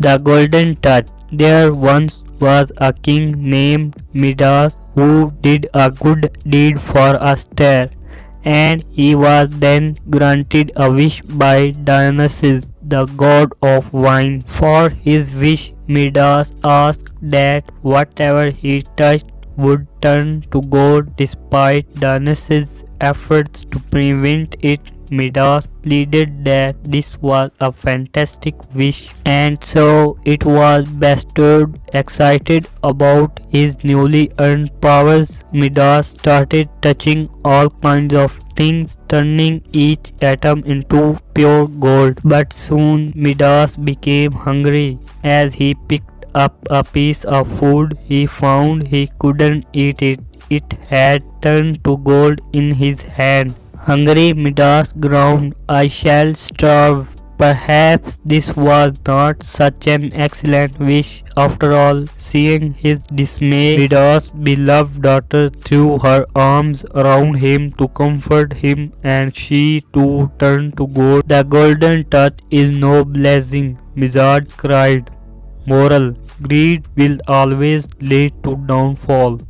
The Golden Touch. There once was a king named Midas who did a good deed for a star, and he was then granted a wish by Dionysus, the god of wine. For his wish, Midas asked that whatever he touched would turn to gold despite Dionysus' efforts to prevent it. Midas pleaded that this was a fantastic wish, and so it was bestowed. Excited about his newly earned powers, Midas started touching all kinds of things, turning each atom into pure gold. But soon Midas became hungry. As he picked up a piece of food, he found he couldn't eat it. It had turned to gold in his hand. Hungry Midas groaned, "I shall starve." Perhaps this was not such an excellent wish after all. Seeing his dismay, Midas' beloved daughter threw her arms around him to comfort him, and she too turned to gold. The golden touch is no blessing, Midas cried. Moral: greed will always lead to downfall.